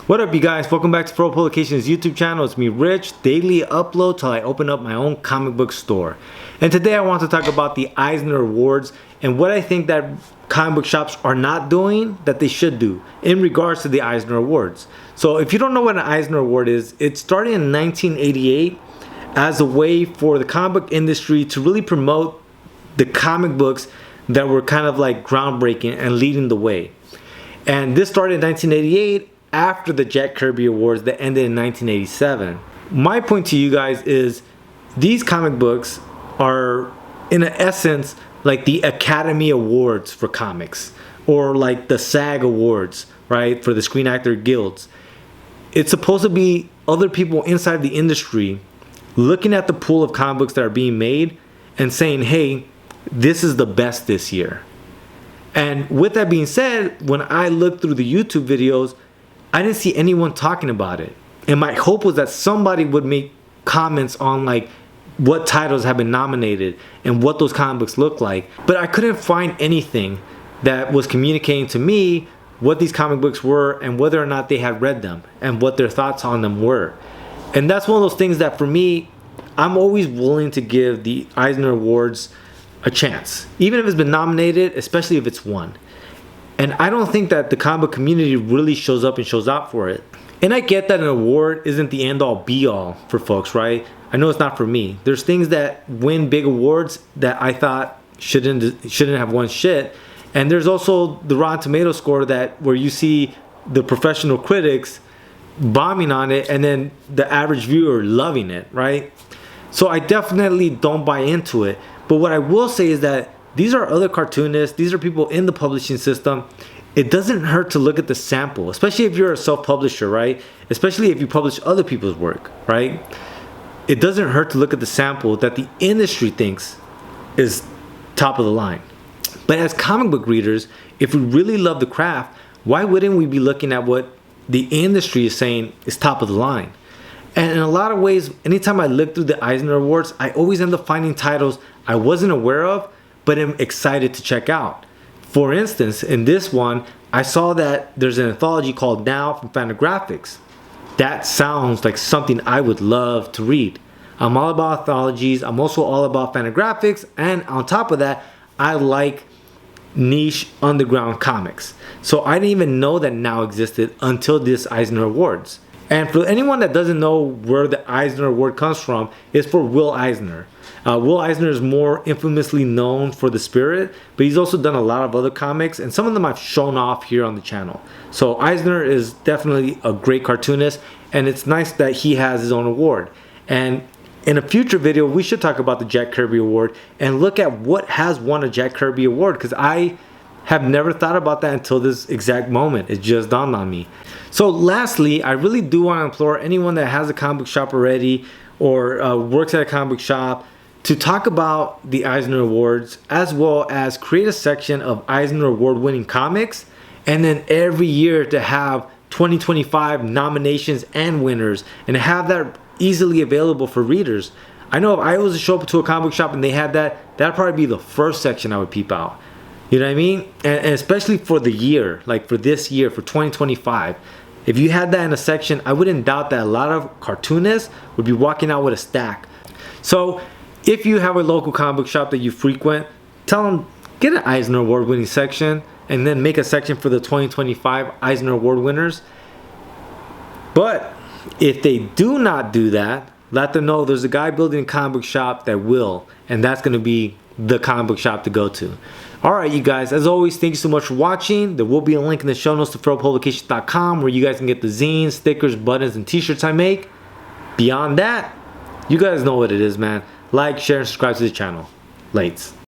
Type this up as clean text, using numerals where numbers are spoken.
What up, you guys? Welcome back to Pro Publications YouTube channel. It's me, Rich. Daily upload till I open up my own comic book store. And today I want to talk about the Eisner Awards and what I think that comic book shops are not doing that they should do in regards to the Eisner Awards. So if you don't know what an Eisner Award is, it started in 1988 as a way for the comic book industry to really promote the comic books that were kind of like groundbreaking and leading the way. And this started in 1988 after the Jack Kirby Awards that ended in 1987. My point to you guys is these comic books are in essence like the Academy Awards for comics, or like the SAG Awards, right, for the Screen Actor Guilds. It's supposed to be other people inside the industry looking at the pool of comic books that are being made and saying, hey, this is the best this year. And with that being said, when I looked through the YouTube videos, I didn't see anyone talking about it. And my hope was that somebody would make comments on like what titles have been nominated and what those comic books look like. But I couldn't find anything that was communicating to me what these comic books were and whether or not they had read them and what their thoughts on them were. And that's one of those things that for me, I'm always willing to give the Eisner Awards a chance, even if it's been nominated, especially if it's won. And I don't think that the comic book community really shows up and shows out for it. And I get that an award isn't the end-all be-all for folks, right? I know it's not for me. There's things that win big awards that I thought shouldn't have won shit. And there's also the Rotten Tomatoes score that where you see the professional critics bombing on it and then the average viewer loving it, right? So I definitely don't buy into it. But what I will say is that these are other cartoonists. These are people in the publishing system. It doesn't hurt to look at the sample, especially if you're a self-publisher, right? Especially if you publish other people's work, right? It doesn't hurt to look at the sample that the industry thinks is top of the line. But as comic book readers, if we really love the craft, why wouldn't we be looking at what the industry is saying is top of the line? And in a lot of ways, anytime I look through the Eisner Awards, I always end up finding titles I wasn't aware of, but am excited to check out. For instance, in this one, I saw that there's an anthology called Now from Fantagraphics. That sounds like something I would love to read. I'm all about anthologies. I'm also all about Fantagraphics. And on top of that, I like niche underground comics. So I didn't even know that Now existed until this Eisner Awards. And for anyone that doesn't know where the Eisner Award comes from, it's for Will Eisner. Will Eisner is more infamously known for The Spirit, but he's also done a lot of other comics, and some of them I've shown off here on the channel. So Eisner is definitely a great cartoonist, and it's nice that he has his own award. And in a future video, we should talk about the Jack Kirby Award and look at what has won a Jack Kirby Award, because I have never thought about that until this exact moment. It just dawned on me. So lastly, I really do want to implore anyone that has a comic book shop already or works at a comic book shop to talk about the Eisner Awards, as well as create a section of Eisner Award winning comics, and then every year to have 2025 nominations and winners and have that easily available for readers. I know if I was to show up to a comic book shop and they had that, that'd probably be the first section I would peep out. You know what I mean? And especially for the year, like for this year, for 2025. If you had that in a section, I wouldn't doubt that a lot of cartoonists would be walking out with a stack. So if you have a local comic book shop that you frequent, tell them, get an Eisner Award winning section and then make a section for the 2025 Eisner Award winners. But if they do not do that, let them know there's a guy building a comic book shop that will, and that's going to be the comic book shop to go to. Alright, you guys, as always, thank you so much for watching. There will be a link in the show notes to FroPublications.com where you guys can get the zines, stickers, buttons, and t-shirts I make. Beyond that, you guys know what it is, man. Like, share, and subscribe to the channel. Lates.